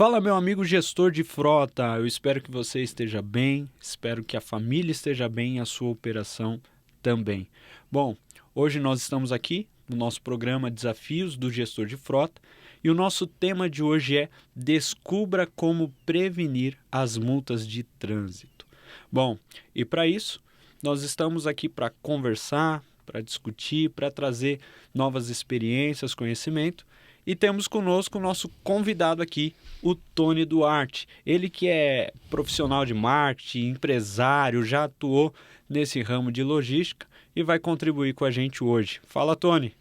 Fala, meu amigo gestor de frota. Eu espero que você esteja bem, espero que a família esteja bem e a sua operação também. Bom, hoje nós estamos aqui no nosso programa Desafios do Gestor de Frota e o nosso tema de hoje é Descubra como prevenir as multas de trânsito. Bom, e para isso, nós estamos aqui para conversar, para discutir, para trazer novas experiências, conhecimento. E temos conosco o nosso convidado aqui, o Tony Duarte. Ele que é profissional de marketing, empresário, já atuou nesse ramo de logística e vai contribuir com a gente hoje. Fala, Tony.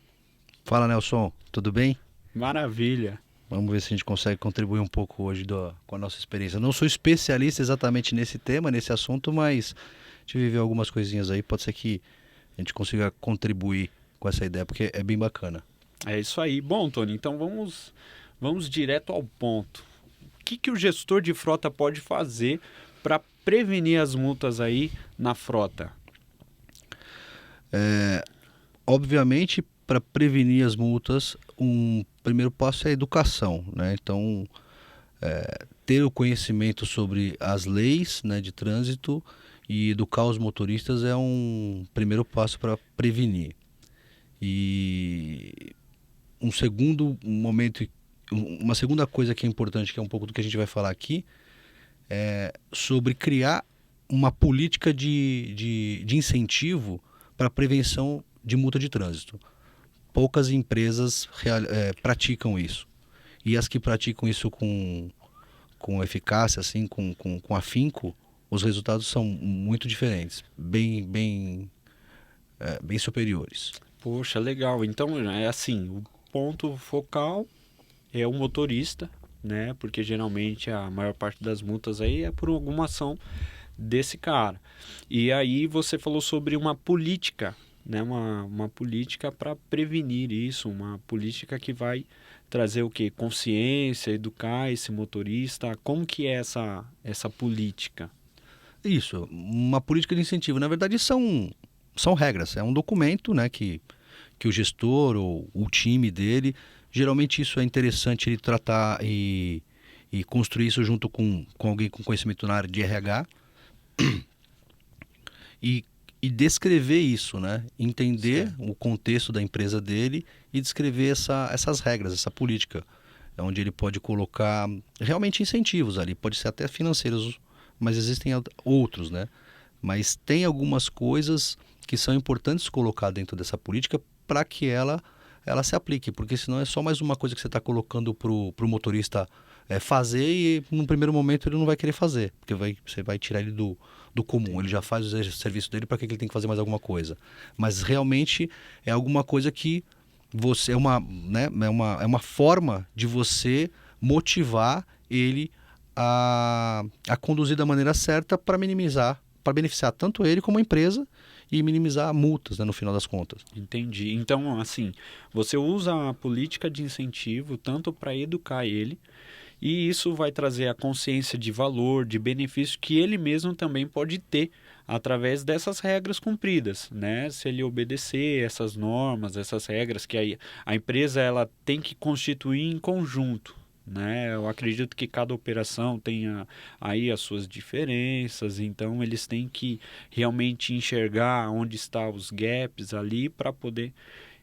Fala, Nelson, tudo bem? Maravilha. Vamos ver se a gente consegue contribuir um pouco hoje com a nossa experiência. Não sou especialista exatamente nesse tema, nesse assunto, mas a gente viveu algumas coisinhas aí, pode ser que a gente consiga contribuir com essa ideia, porque é bem bacana. É isso aí. Bom, Tony, então vamos direto ao ponto. O que o gestor de frota pode fazer para prevenir as multas aí na frota? Obviamente, para prevenir as multas, um primeiro passo é a educação, né? Então, ter o conhecimento sobre as leis, né, de trânsito e educar os motoristas é um primeiro passo para prevenir. E um segundo momento, uma segunda coisa que é importante, que é um pouco do que a gente vai falar aqui, é sobre criar uma política de incentivo para a prevenção de multa de trânsito. Poucas empresas praticam isso. E as que praticam isso com eficácia, assim, com afinco, os resultados são muito diferentes, bem superiores. Poxa, legal. Então, é assim, o ponto focal é o motorista, né? Porque geralmente a maior parte das multas aí é por alguma ação desse cara. E aí você falou sobre uma política, né? Uma política para prevenir isso, uma política que vai trazer o quê? Consciência, educar esse motorista. Como que é essa política? Isso, uma política de incentivo. Na verdade, são regras, é um documento, né, que o gestor ou o time dele, geralmente isso é interessante ele tratar e construir isso junto com alguém com conhecimento na área de RH e descrever isso, né? Entender Certo. o contexto da empresa dele e descrever essas regras, essa política, onde ele pode colocar realmente incentivos ali, pode ser até financeiros, mas existem outros, né? Mas tem algumas coisas que são importantes colocar dentro dessa política para que ela se aplique, porque senão é só mais uma coisa que você está colocando para o motorista fazer e no primeiro momento ele não vai querer fazer, porque você vai tirar ele do comum, ele já faz o serviço dele, para que ele tem que fazer mais alguma coisa? Mas realmente é alguma coisa que você né, é uma forma de você motivar ele a conduzir da maneira certa para beneficiar tanto ele como a empresa e minimizar multas, né, no final das contas. Entendi. Então, assim, você usa a política de incentivo tanto para educar ele, e isso vai trazer a consciência de valor, de benefício que ele mesmo também pode ter através dessas regras cumpridas, né? Se ele obedecer essas normas, essas regras que a empresa ela tem que constituir em conjunto. Né? Eu acredito que cada operação tenha aí as suas diferenças, então eles têm que realmente enxergar onde estão os gaps ali para poder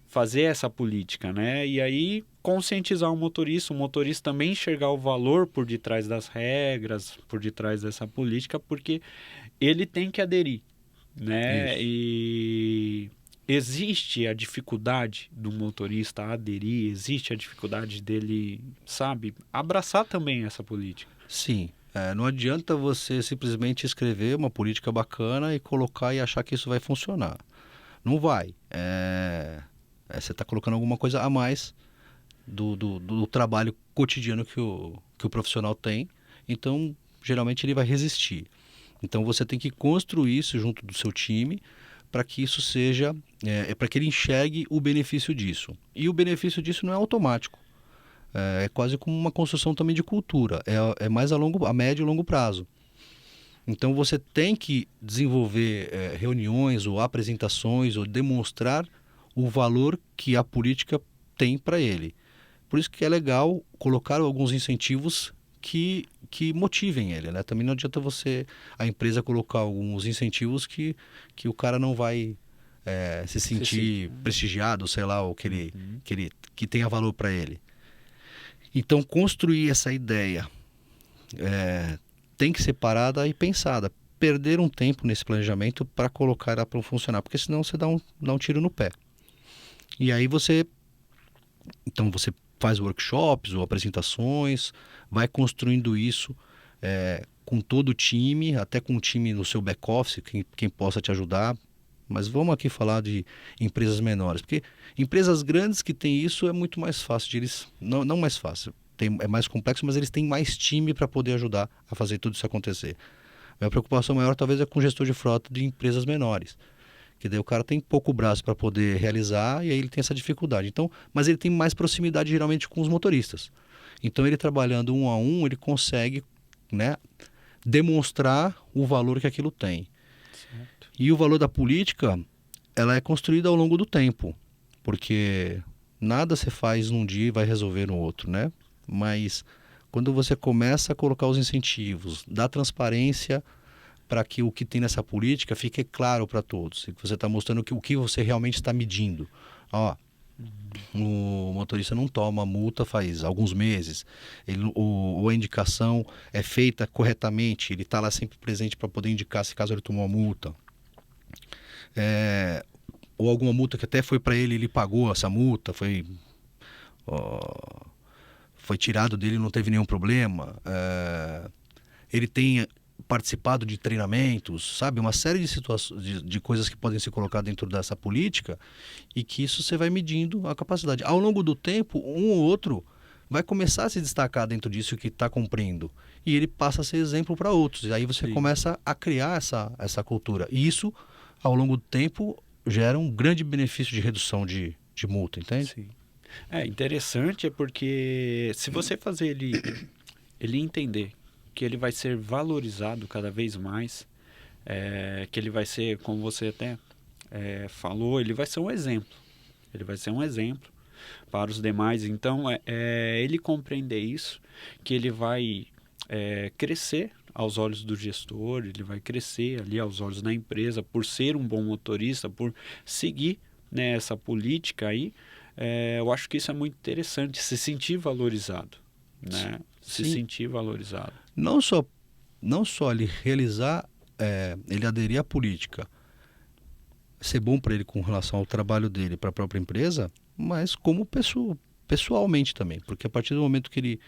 fazer essa política, né? E aí conscientizar o motorista também enxergar o valor por detrás das regras, por detrás dessa política, porque ele tem que aderir, né? Isso. E existe a dificuldade do motorista aderir, existe a dificuldade dele, sabe, abraçar também essa política. Sim. Não adianta você simplesmente escrever uma política bacana e colocar e achar que isso vai funcionar. Não vai. Você está colocando alguma coisa a mais do trabalho cotidiano que o profissional tem. Então, geralmente ele vai resistir. Então, você tem que construir isso junto do seu time para que isso seja, para que ele enxergue o benefício disso. E o benefício disso não é automático. É quase como uma construção também de cultura. É mais a médio e longo prazo. Então você tem que desenvolver reuniões ou apresentações ou demonstrar o valor que a política tem para ele. Por isso que é legal colocar alguns incentivos que motivem ele, né? Também não adianta a empresa colocar alguns incentivos que o cara não vai se sentir prestigiado, sei lá, ou que tenha valor para ele. Então, construir essa ideia tem que ser parada e pensada. Perder um tempo nesse planejamento para colocar ela para funcionar, porque senão você dá um tiro no pé. E aí você faz workshops ou apresentações, vai construindo isso com todo o time, até com o time no seu back-office, quem possa te ajudar. Mas vamos aqui falar de empresas menores, porque empresas grandes que têm isso é muito mais fácil de eles, não mais fácil, é mais complexo, mas eles têm mais time para poder ajudar a fazer tudo isso acontecer. A minha preocupação maior talvez é com o gestor de frota de empresas menores, que daí o cara tem pouco braço para poder realizar e aí ele tem essa dificuldade. Então, mas ele tem mais proximidade geralmente com os motoristas. Então ele trabalhando um a um, ele consegue, né, demonstrar o valor que aquilo tem. Certo. E o valor da política, ela é construída ao longo do tempo, porque nada se faz num dia e vai resolver no outro, né? Mas quando você começa a colocar os incentivos, dá transparência para que o que tem nessa política fique claro para todos, e que você está mostrando o que você realmente está medindo. Ó, o motorista não toma multa faz alguns meses, a indicação é feita corretamente, ele está lá sempre presente para poder indicar se caso ele tomou a multa. Ou alguma multa que até foi para ele pagou essa multa, foi tirado dele, não teve nenhum problema. Ele tem participado de treinamentos, sabe? Uma série de situações, de coisas que podem ser colocadas dentro dessa política e que isso você vai medindo a capacidade. Ao longo do tempo, um ou outro vai começar a se destacar dentro disso que está cumprindo e ele passa a ser exemplo para outros. E aí você começa a criar essa cultura. E isso, ao longo do tempo, gera um grande benefício de redução de multa, entende? Sim. Interessante porque se você fazer ele entender que ele vai ser valorizado cada vez mais, que ele vai ser, como você até falou, ele vai ser um exemplo. Ele vai ser um exemplo para os demais. Então, ele compreender isso, que ele vai crescer aos olhos do gestor, ele vai crescer ali aos olhos da empresa por ser um bom motorista, por seguir, né, essa política aí. Eu acho que isso é muito interessante, se sentir valorizado, né? Se sentir valorizado. Não só ele realizar, ele aderir à política, ser bom para ele com relação ao trabalho dele, para a própria empresa, mas como pessoalmente também, porque a partir do momento que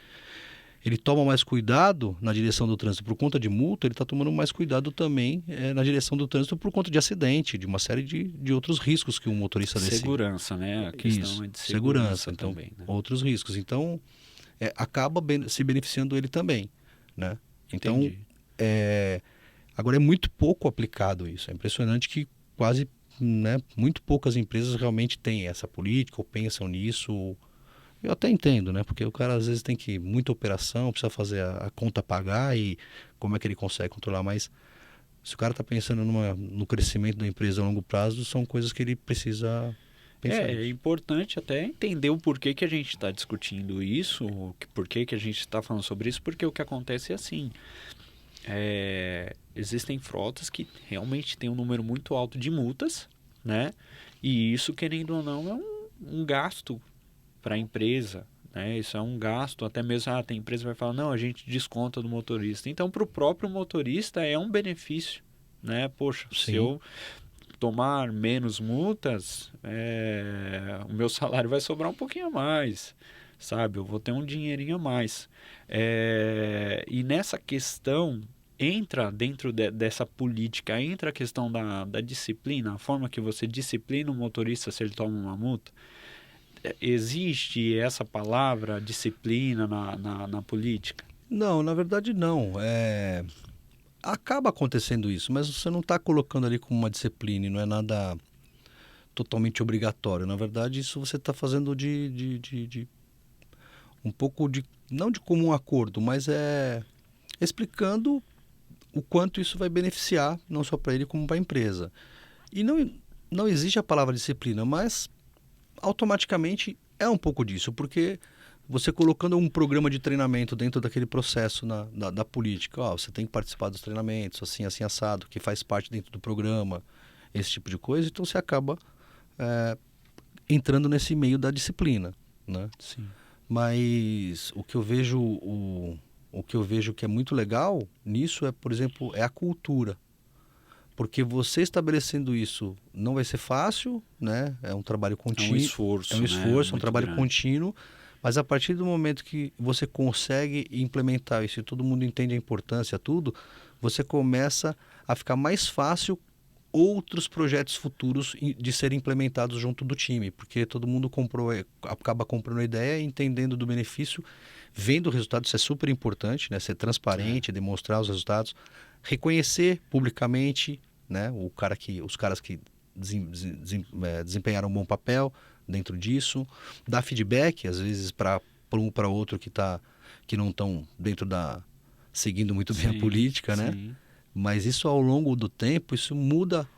ele toma mais cuidado na direção do trânsito por conta de multa, ele está tomando mais cuidado também na direção do trânsito por conta de acidente, de uma série de outros riscos que um motorista desse... Segurança, né? A questão é de segurança então, também, né? Outros riscos. Então, acaba se beneficiando ele também, né? Então, agora é muito pouco aplicado isso. É impressionante que quase, né, muito poucas empresas realmente têm essa política ou pensam nisso. Eu até entendo, né? Porque o cara às vezes tem muita operação, precisa fazer a conta pagar e como é que ele consegue controlar, mas se o cara está pensando no crescimento da empresa a longo prazo, são coisas que ele precisa pensar. É importante até entender o porquê que a gente está discutindo isso, porquê que a gente está falando sobre isso, porque o que acontece é assim, existem frotas que realmente tem um número muito alto de multas, né? E isso, querendo ou não, é um gasto para a empresa, né? Isso é um gasto, até mesmo tem empresa que vai falar, não, a gente desconta do motorista. Então, para o próprio motorista é um benefício, né? Poxa, se eu tomar menos multas, o meu salário vai sobrar um pouquinho a mais, sabe? Eu vou ter um dinheirinho a mais. E nessa questão, entra dentro dessa política, entra a questão da disciplina, a forma que você disciplina o motorista se ele toma uma multa. Existe essa palavra disciplina na política? Não, na verdade não. Acaba acontecendo isso, mas você não está colocando ali como uma disciplina e não é nada totalmente obrigatório. Na verdade, isso você está fazendo de um pouco não de comum acordo, mas explicando o quanto isso vai beneficiar, não só para ele como para a empresa. E não existe a palavra disciplina, mas automaticamente é um pouco disso, porque você colocando um programa de treinamento dentro daquele processo da política, ó, você tem que participar dos treinamentos, assim, assim, assado, que faz parte dentro do programa, esse tipo de coisa, então você acaba entrando nesse meio da disciplina, né? Sim. Mas o que eu vejo que é muito legal nisso é, por exemplo, é a cultura. Porque você estabelecendo isso não vai ser fácil, né? É um trabalho É um contínuo, esforço, né? é um Muito trabalho grande. contínuo, mas a partir do momento que você consegue implementar isso e todo mundo entende a importância, tudo, você começa a ficar mais fácil outros projetos futuros de serem implementados junto do time, porque todo mundo acaba comprando a ideia, entendendo do benefício, vendo o resultado, isso é super importante, né? Ser É. transparente, demonstrar os resultados, reconhecer publicamente, né? Os caras que desempenharam um bom papel dentro disso, dar feedback, às vezes para um para outro que não estão dentro seguindo muito bem a Sim, política, né? sim. Mas isso ao longo do tempo, isso muda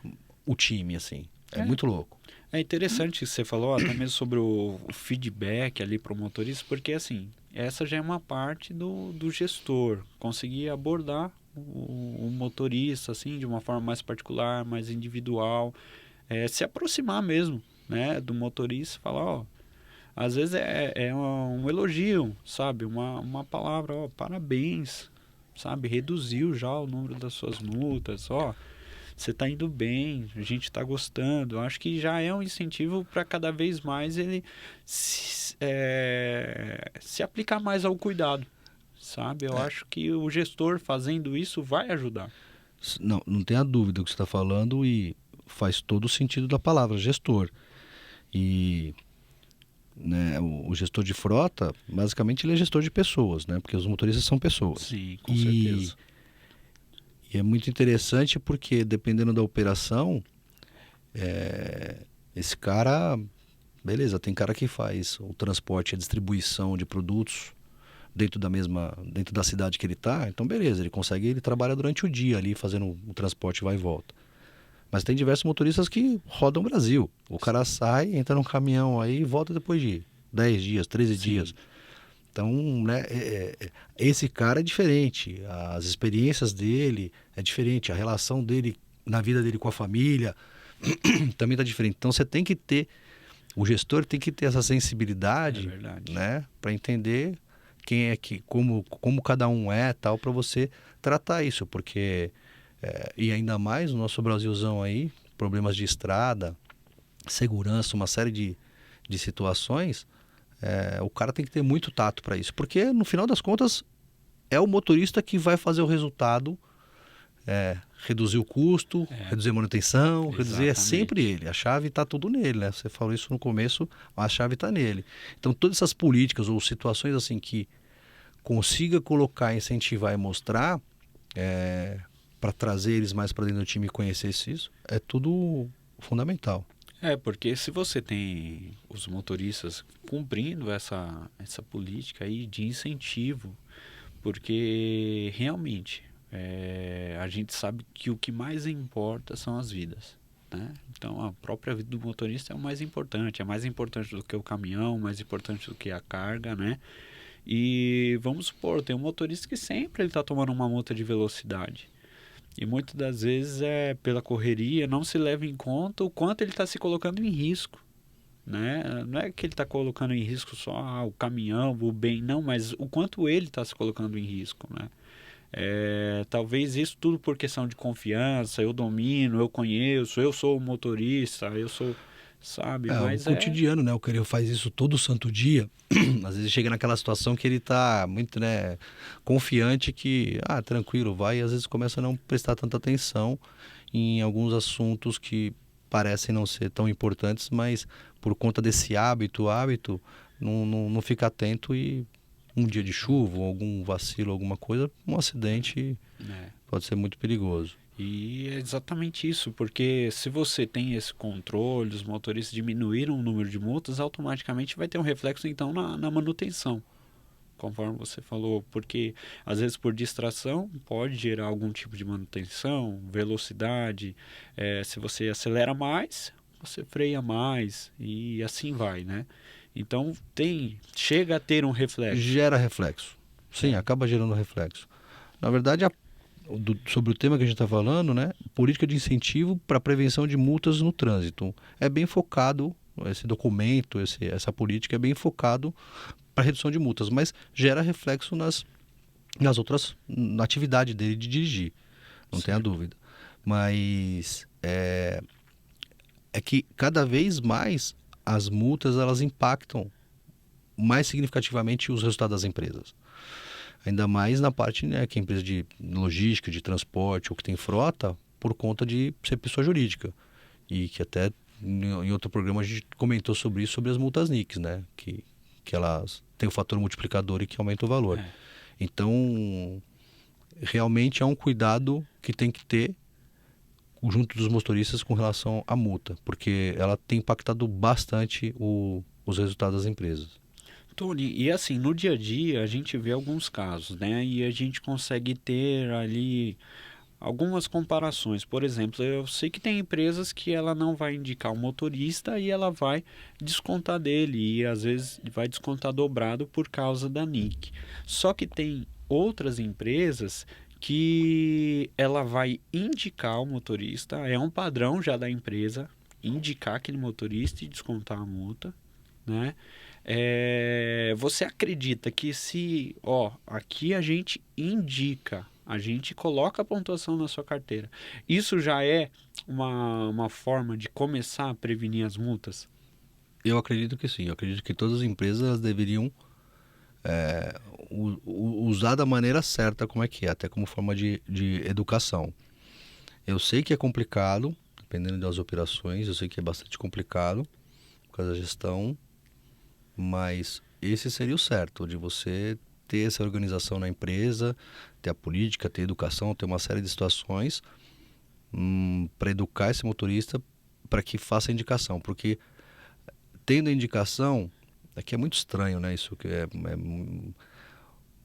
o time, assim. É É, muito louco. é interessante que você falou até mesmo sobre o feedback ali para o motorista, porque assim, essa já é uma parte do gestor, conseguir abordar o motorista assim de uma forma mais particular, mais individual, se aproximar mesmo, né, do motorista, falar, ó, às vezes é um elogio, sabe, uma palavra, ó, parabéns, sabe, reduziu já o número das suas multas, ó, você está indo bem, a gente está gostando. Eu acho que já é um incentivo para cada vez mais ele se aplicar mais ao cuidado, sabe? Eu acho que o gestor fazendo isso vai ajudar. Não, não tenha dúvida do que você está falando e faz todo o sentido da palavra gestor. E né, o gestor de frota, basicamente ele é gestor de pessoas, né? Porque os motoristas são pessoas. Sim, com E, certeza. e é muito interessante porque dependendo da operação, esse cara, beleza, tem cara que faz o transporte e a distribuição de produtos dentro da cidade que ele está, então beleza, ele trabalha durante o dia ali fazendo o transporte vai e volta. Mas tem diversos motoristas que rodam o Brasil. O cara sai, entra num caminhão aí e volta depois de 10 dias, 13 dias. Sim, Então, né, esse cara é diferente, as experiências dele é diferente, a relação dele na vida dele com a família também está diferente. Então o gestor tem que ter essa é sensibilidade, verdade. né, para entender como cada um é, tal, para você tratar isso, porque e ainda mais o nosso Brasilzão aí, problemas de estrada, segurança, uma série de situações, o cara tem que ter muito tato para isso, porque no final das contas é o motorista que vai fazer o resultado, reduzir o custo, É, reduzir a manutenção, reduzir, é sempre exatamente. ele. A chave está tudo nele, né? Você falou isso no começo, a chave está nele. Então todas essas políticas ou situações assim que consiga colocar, incentivar e mostrar para trazer eles mais para dentro do time e conhecer isso, é tudo fundamental. É, porque se você tem os motoristas cumprindo essa política aí de incentivo, porque realmente a gente sabe que o que mais importa são as vidas, né? Então a própria vida do motorista é mais importante do que o caminhão, mais importante do que a carga, né? E vamos supor, tem um motorista que sempre ele está tomando uma multa de velocidade. E muitas das vezes pela correria, não se leva em conta o quanto ele está se colocando em risco, né? Não é que ele está colocando em risco só o caminhão, o bem, não, mas o quanto ele está se colocando em risco, né? Talvez isso tudo por questão de confiança, eu domino, eu conheço, eu sou o motorista, eu sou, sabe? O Mas cotidiano, né? O cara faz isso todo santo dia. Às vezes chega naquela situação que ele tá muito, né, confiante que, tranquilo, vai, e às vezes começa a não prestar tanta atenção em alguns assuntos que parecem não ser tão importantes, mas por conta desse hábito, não fica atento e um dia de chuva, ou algum vacilo, alguma coisa, um acidente é, pode ser muito perigoso. e é exatamente isso, porque se você tem esse controle, os motoristas diminuíram o número de multas, automaticamente vai ter um reflexo então na manutenção, conforme você falou, porque às vezes por distração pode gerar algum tipo de manutenção, velocidade, se você acelera mais, você freia mais e assim vai, né? Então chega a ter um reflexo. Gera reflexo. Sim, acaba gerando reflexo. Na verdade, sobre o tema que a gente está falando, né? Política de incentivo para prevenção de multas no trânsito. É bem focado, esse documento, essa política é bem focado para redução de multas, mas gera reflexo nas outras, na atividade dele de dirigir, não tenha dúvida. Mas é que cada vez mais as multas elas impactam mais significativamente os resultados das empresas. Ainda mais na parte, né, que é empresa de logística, de transporte ou que tem frota, por conta de ser pessoa jurídica. E que até em outro programa a gente comentou sobre isso, sobre as multas NICs, né? Que elas têm o fator multiplicador e que aumenta o valor. Então, realmente é um cuidado que tem que ter junto dos motoristas com relação à multa, porque ela tem impactado bastante os resultados das empresas. Tony, e assim, no dia a dia a gente vê alguns casos, né? E a gente consegue ter ali algumas comparações. Por exemplo, eu sei que tem empresas que ela não vai indicar o motorista e ela vai descontar dele e às vezes vai descontar dobrado por causa da NIC. Só que tem outras empresas que ela vai indicar o motorista, é um padrão já da empresa indicar aquele motorista e descontar a multa, né? Você acredita que se, aqui a gente indica, a gente coloca a pontuação na sua carteira, isso já é uma forma de começar a prevenir as multas? Eu acredito que sim. Eu acredito que todas as empresas elas deveriam usar da maneira certa, como é que é, até como forma de educação. Eu sei que é complicado, dependendo das operações, eu sei que é bastante complicado por causa da gestão, mas esse seria o certo, de você ter essa organização na empresa, ter a política, ter a educação, ter uma série de situações para educar esse motorista para que faça a indicação, porque tendo a indicação, aqui é muito estranho, né? Isso que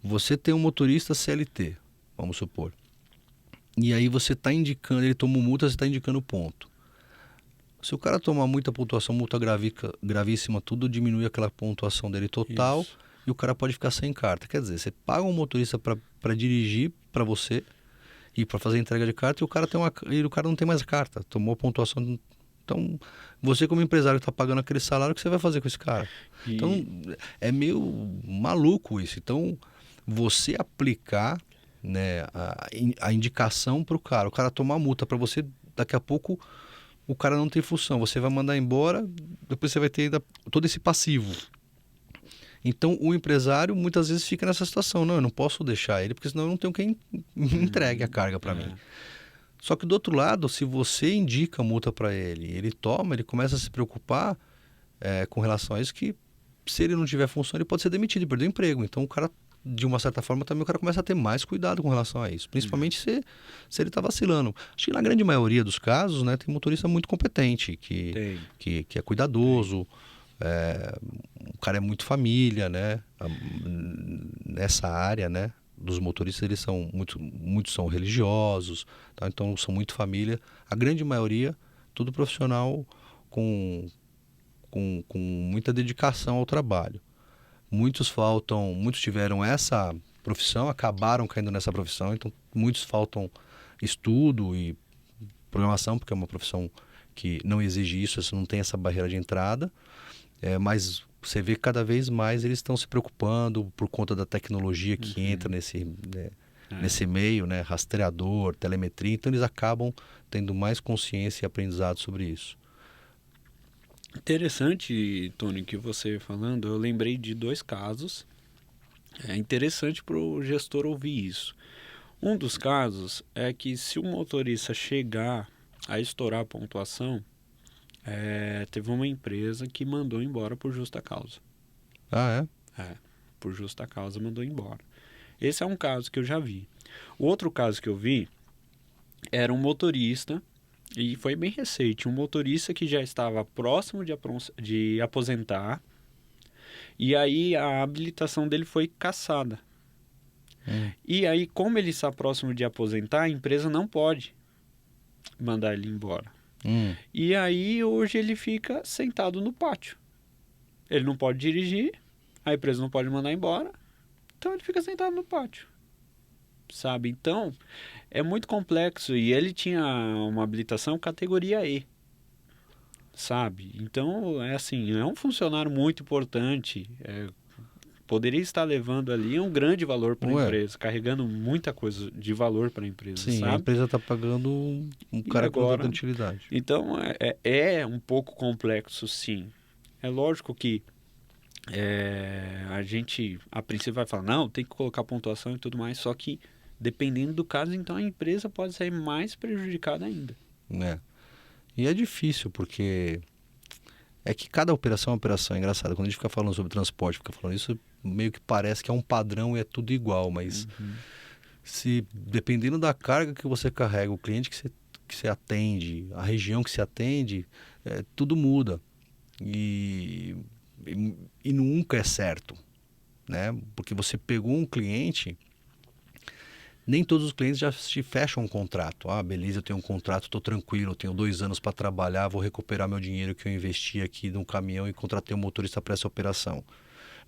você tem um motorista CLT, vamos supor, e aí você está indicando, ele tomou multa, você está indicando ponto. Se o cara tomar muita pontuação, multa gravíssima, tudo diminui aquela pontuação dele total. Isso. E o cara pode ficar sem carta. Quer dizer, você paga um motorista para dirigir para você e para fazer a entrega de carta e o cara não tem mais carta, tomou a pontuação. Então, você como empresário está pagando aquele salário, o que você vai fazer com esse cara? Então, é meio maluco isso. Então, você aplicar, né, a indicação para o cara tomar multa para você, daqui a pouco o cara não tem função, você vai mandar embora, depois você vai ter ainda todo esse passivo. Então o empresário muitas vezes fica nessa situação, não, eu não posso deixar ele, porque senão eu não tenho quem entregue a carga para mim. Só que do outro lado, se você indica a multa para ele, ele toma, ele começa a se preocupar com relação a isso, que se ele não tiver função, ele pode ser demitido e perder o emprego. Então o cara, de uma certa forma, também o cara começa a ter mais cuidado com relação a isso. Principalmente se ele está vacilando. Acho que na grande maioria dos casos, né, tem motorista muito competente, que é cuidadoso, o cara é muito família, né? Nessa área, né, dos motoristas, eles são muitos são religiosos, tá? Então são muito família. A grande maioria, tudo profissional com muita dedicação ao trabalho. Muitos tiveram essa profissão, acabaram caindo nessa profissão, então muitos faltam estudo e programação, porque é uma profissão que não exige isso, você não tem essa barreira de entrada, mas você vê que cada vez mais eles estão se preocupando por conta da tecnologia que entra nesse meio, né? Rastreador, telemetria, então eles acabam tendo mais consciência e aprendizado sobre isso. Interessante, Tony, que você falando, eu lembrei de 2 casos. É interessante para o gestor ouvir isso. Um dos casos é que se o motorista chegar a estourar a pontuação, teve uma empresa que mandou embora por justa causa. Ah, por justa causa mandou embora. Esse é um caso que eu já vi. O outro caso que eu vi era um motorista, e foi bem recente, um motorista que já estava próximo de aposentar, e aí a habilitação dele foi cassada. E aí, como ele está próximo de aposentar, a empresa não pode mandar ele embora. E aí, hoje ele fica sentado no pátio. Ele não pode dirigir, a empresa não pode mandar embora, então ele fica sentado no pátio, sabe? Então, é muito complexo e ele tinha uma habilitação categoria E, sabe? Então, é assim, é um funcionário muito importante, poderia estar levando ali um grande valor para a Ué, empresa, carregando muita coisa de valor para a empresa, sim, a sabe? empresa está pagando um E cara que não está agora, dando utilidade. então é um pouco complexo, sim. É lógico que a gente, a princípio, vai falar, não, tem que colocar pontuação e tudo mais, só que dependendo do caso, então a empresa pode sair mais prejudicada ainda. Né? E é difícil, porque é que cada operação é uma operação. É engraçado, quando a gente fica falando sobre transporte, fica falando isso, meio que parece que é um padrão e é tudo igual, mas se dependendo da carga que você carrega, o cliente que você atende, a região que se atende, tudo muda. E, e nunca é certo, né? Porque você pegou um cliente, nem todos os clientes já te fecham um contrato. Ah, beleza, eu tenho um contrato, estou tranquilo, eu tenho 2 anos para trabalhar, vou recuperar meu dinheiro que eu investi aqui no caminhão e contratei um motorista para essa operação.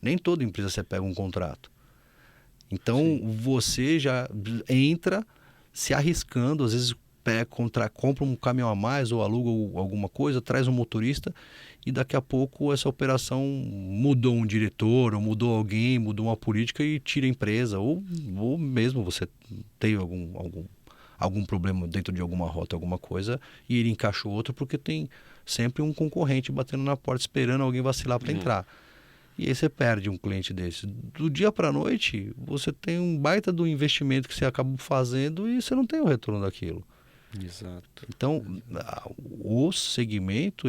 Nem toda empresa você pega um contrato. Então Sim. você já entra se arriscando, às vezes compra um caminhão a mais ou aluga alguma coisa, traz um motorista e daqui a pouco essa operação mudou um diretor, ou mudou alguém, mudou uma política e tira a empresa, ou mesmo você teve algum problema dentro de alguma rota, alguma coisa, e ele encaixou outro porque tem sempre um concorrente batendo na porta esperando alguém vacilar para entrar. E aí você perde um cliente desse. Do dia para a noite, você tem um baita do investimento que você acaba fazendo e você não tem o retorno daquilo. Exato. Então, o segmento,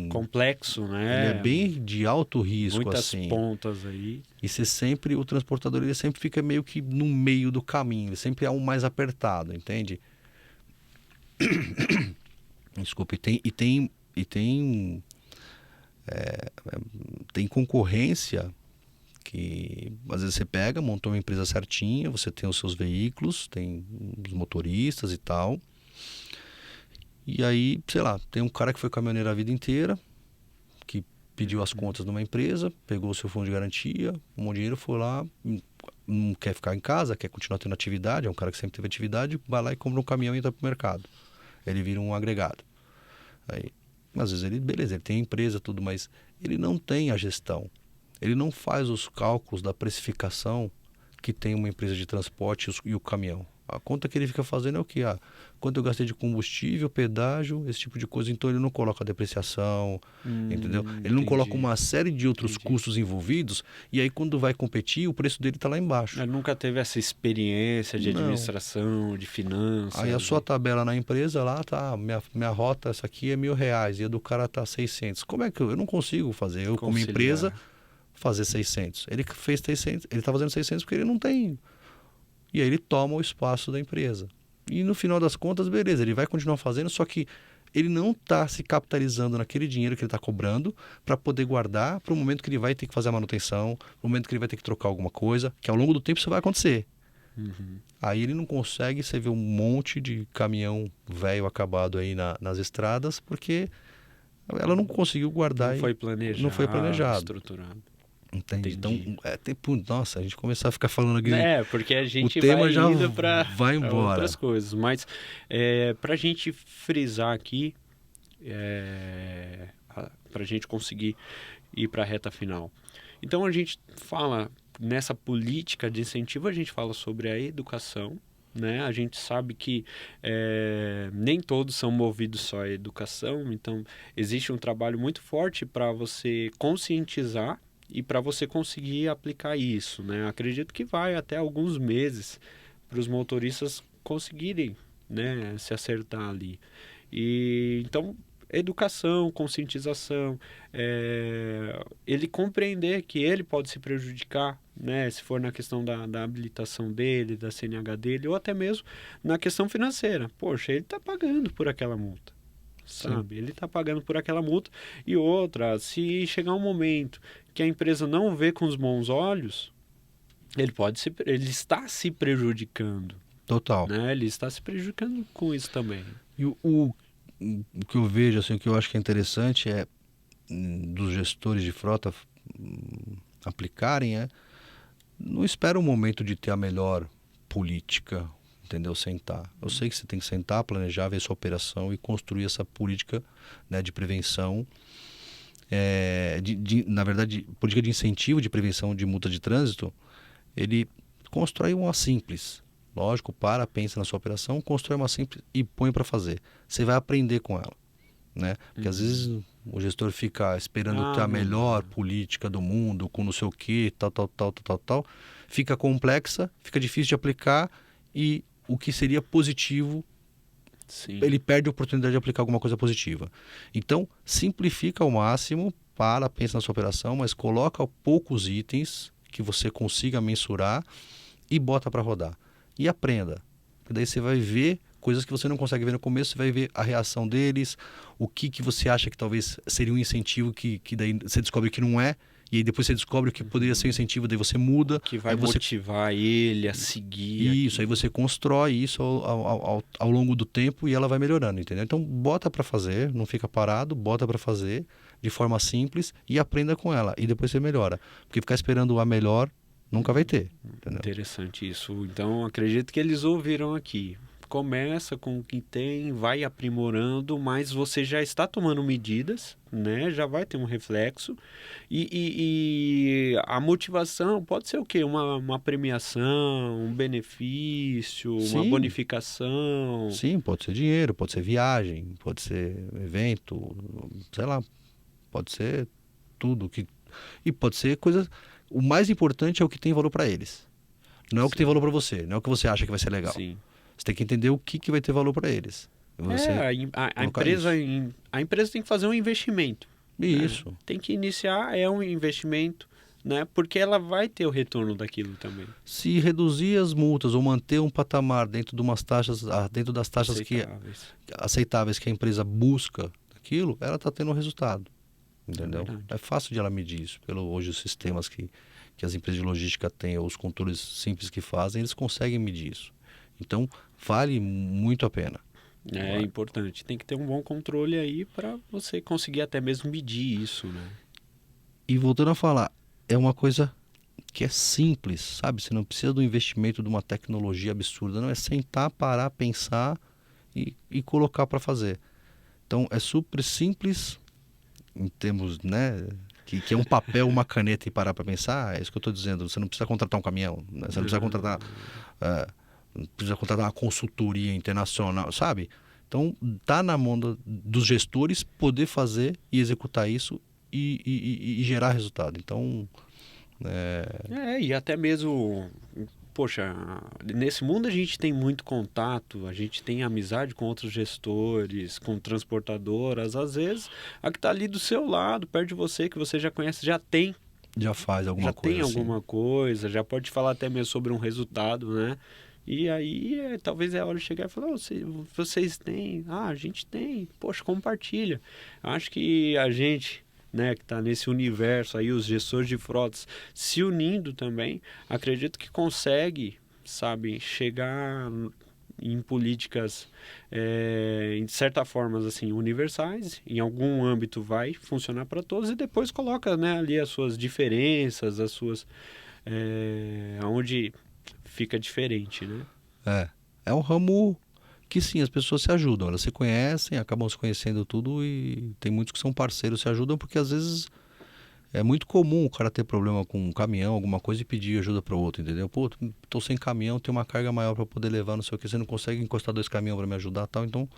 Complexo, ele é né? bem de alto risco, Muitas assim. pontas aí. E você sempre, o transportador, ele sempre fica meio que no meio do caminho. Ele sempre é um mais apertado, entende? Desculpa, tem concorrência que às vezes você pega, montou uma empresa certinha, você tem os seus veículos, tem os motoristas e tal. E aí, sei lá, tem um cara que foi caminhoneiro a vida inteira, que pediu as contas numa empresa, pegou o seu fundo de garantia, um monte de dinheiro, foi lá, não quer ficar em casa, quer continuar tendo atividade, é um cara que sempre teve atividade, vai lá e compra um caminhão e entra pro mercado. Ele vira um agregado. Aí, às vezes beleza, ele tem a empresa, tudo, mas ele não tem a gestão. Ele não faz os cálculos da precificação que tem uma empresa de transporte e o caminhão. A conta que ele fica fazendo é o que? Quanto eu gastei de combustível, pedágio, esse tipo de coisa. Então ele não coloca depreciação, entendeu? Ele não coloca Entendi. uma série de outros Entendi. custos envolvidos e aí quando vai competir, o preço dele está lá embaixo. Ele nunca teve essa experiência de Não. administração, de finanças. Aí a sua tabela na empresa lá tá, minha rota, essa aqui é R$ 1.000 e a do cara tá 600. Como é que eu não consigo fazer? Eu como empresa fazer 600. Ele fez 600, ele tá fazendo 600 porque ele não tem. E aí ele toma o espaço da empresa. E no final das contas, beleza, ele vai continuar fazendo, só que ele não está se capitalizando naquele dinheiro que ele está cobrando para poder guardar para o momento que ele vai ter que fazer a manutenção, para o momento que ele vai ter que trocar alguma coisa, que ao longo do tempo isso vai acontecer. Aí ele não consegue, você vê um monte de caminhão velho acabado aí nas estradas, porque ela não conseguiu guardar. Não foi planejado. Não foi planejado. Estruturado. Entendi. Entendi. Então, nossa, a gente começar a ficar falando aqui. Porque a gente o tema vai já indo para vai embora. outras coisas. Mas para a gente frisar aqui, para a gente conseguir ir para a reta final. Então a gente fala, nessa política de incentivo, a gente fala sobre a educação, né? A gente sabe que nem todos são movidos só à educação, então existe um trabalho muito forte para você conscientizar e para você conseguir aplicar isso, né? Acredito que vai até alguns meses para os motoristas conseguirem, né, se acertar ali. E então educação, conscientização, ele compreender que ele pode se prejudicar, né, se for na questão da habilitação dele, da CNH dele, ou até mesmo na questão financeira. Poxa, ele está pagando por aquela multa, sabe? Ele está pagando por aquela multa. E outra, se chegar um momento que a empresa não vê com os bons olhos, ele está se prejudicando. Total. Né? Ele está se prejudicando com isso também. E o que eu vejo, assim, o que eu acho que é interessante é dos gestores de frota aplicarem não espera um momento de ter a melhor política, entendeu? Sentar. Eu sei que você tem que sentar, planejar, ver sua operação e construir essa política, né, de prevenção, na verdade, política de incentivo de prevenção de multa de trânsito. Ele constrói uma simples. Lógico, pensa na sua operação, constrói uma simples e põe para fazer. Você vai aprender com ela, né? Porque às vezes o gestor fica esperando ter a melhor política do mundo, com não sei o que, tal. Fica complexa, fica difícil de aplicar e o que seria positivo, Sim. ele perde a oportunidade de aplicar alguma coisa positiva. Então, simplifica ao máximo, pensa na sua operação, mas coloca poucos itens que você consiga mensurar e bota para rodar. E aprenda. Porque daí você vai ver coisas que você não consegue ver no começo, você vai ver a reação deles, o que você acha que talvez seria um incentivo que daí você descobre que não é, e aí depois você descobre o que poderia ser um incentivo, daí você muda. Que vai motivar ele a seguir. Isso, aí você constrói isso ao longo do tempo e ela vai melhorando, entendeu? Então bota para fazer, não fica parado, bota para fazer de forma simples e aprenda com ela, e depois você melhora. Porque ficar esperando a melhor nunca vai ter, entendeu? Interessante isso. Então, acredito que eles ouviram aqui. Começa com o que tem, vai aprimorando, mas você já está tomando medidas, né? Já vai ter um reflexo. E a motivação pode ser o quê? Uma premiação, um benefício, uma bonificação. Sim, pode ser dinheiro, pode ser viagem, pode ser evento, sei lá, pode ser tudo. E pode ser coisas... O mais importante é o que tem valor para eles. Não é o que tem valor para você, não é o que você acha que vai ser legal. Sim. Você tem que entender o que vai ter valor para eles. A empresa tem que fazer um investimento. Isso. Né? Tem que iniciar, um investimento, né? Porque ela vai ter o retorno daquilo também. Se reduzir as multas ou manter um patamar dentro das taxas aceitáveis que a empresa busca aquilo, ela está tendo um resultado. Entendeu? É fácil de ela medir isso. Hoje os sistemas que as empresas de logística têm, os controles simples que fazem, eles conseguem medir isso. Então, vale muito a pena. É importante. Tem que ter um bom controle aí para você conseguir até mesmo medir isso, né? E voltando a falar, é uma coisa que é simples, sabe? Você não precisa do investimento de uma tecnologia absurda. Não, é sentar, parar, pensar e colocar para fazer. Então, é super simples em termos, né, que é um papel, uma caneta e parar para pensar. É isso que eu estou dizendo. Você não precisa contratar um caminhão, né? Você não precisa contratar uma consultoria internacional, sabe? Então, tá na mão dos gestores poder fazer e executar isso e gerar resultado. Então, e até mesmo, poxa, nesse mundo a gente tem muito contato, a gente tem amizade com outros gestores, com transportadoras. Às vezes, a que está ali do seu lado, perto de você, que você já conhece, já faz alguma coisa. Já tem alguma coisa, já pode falar até mesmo sobre um resultado, né? E aí, talvez é a hora de chegar e falar, vocês têm? A gente tem. Poxa, compartilha. Acho que a gente, né, que está nesse universo aí, os gestores de frotas se unindo também, acredito que consegue, sabe, chegar em políticas, de certa forma, assim, universais. Em algum âmbito vai funcionar para todos e depois coloca, né, ali as suas diferenças, as suas... onde fica diferente, né? É um ramo que sim, as pessoas se ajudam, elas se conhecem, acabam se conhecendo tudo e tem muitos que são parceiros, se ajudam porque às vezes é muito comum o cara ter problema com um caminhão, alguma coisa e pedir ajuda para o outro, entendeu? Pô, tô sem caminhão, tenho uma carga maior para poder levar, não sei o que, você não consegue encostar 2 caminhões para me ajudar, tal, então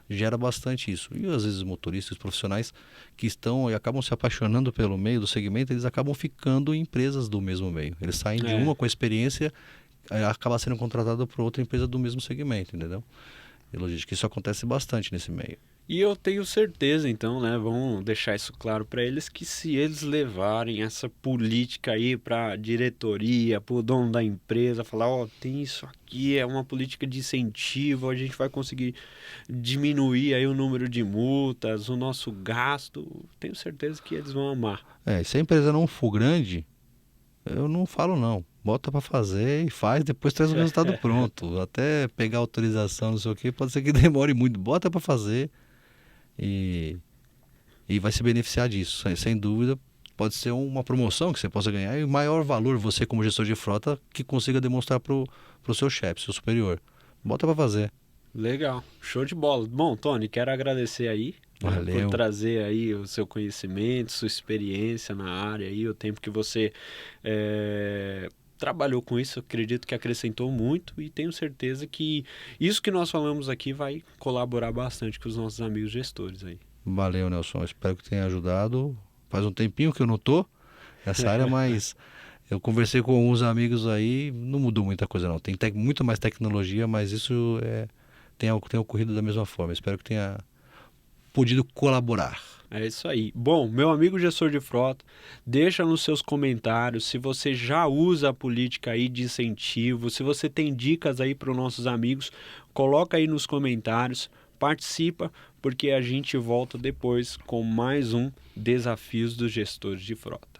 gera bastante isso. E às vezes motoristas profissionais que estão e acabam se apaixonando pelo meio do segmento, eles acabam ficando em empresas do mesmo meio. Eles saem de uma com a experiência, acaba sendo contratado por outra empresa do mesmo segmento, entendeu? E logística, isso acontece bastante nesse meio. E eu tenho certeza, então, né, vamos deixar isso claro para eles, que se eles levarem essa política aí para a diretoria, para o dono da empresa, falar, tem isso aqui, é uma política de incentivo, a gente vai conseguir diminuir aí o número de multas, o nosso gasto, tenho certeza que eles vão amar. Se a empresa não for grande, eu não falo não. Bota para fazer e faz, depois traz o resultado pronto. Até pegar autorização, não sei o que, pode ser que demore muito. Bota para fazer e e vai se beneficiar disso. Sem dúvida, pode ser uma promoção que você possa ganhar e maior valor você como gestor de frota que consiga demonstrar para o seu chefe, seu superior. Bota para fazer. Legal, show de bola. Bom, Tony, quero agradecer aí, né, por Valeu. trazer aí o seu conhecimento, sua experiência na área aí, o tempo que você trabalhou com isso, acredito que acrescentou muito e tenho certeza que isso que nós falamos aqui vai colaborar bastante com os nossos amigos gestores aí. Valeu, Nelson. Espero que tenha ajudado. Faz um tempinho que eu não tô nessa área, mas eu conversei com alguns amigos aí, não mudou muita coisa não. Tem muito mais tecnologia, mas isso tem ocorrido da mesma forma. Espero que tenha podido colaborar. É isso aí. Bom, meu amigo gestor de frota, deixa nos seus comentários se você já usa a política aí de incentivo, se você tem dicas aí para os nossos amigos, coloca aí nos comentários, participa, porque a gente volta depois com mais um Desafios dos Gestores de Frota.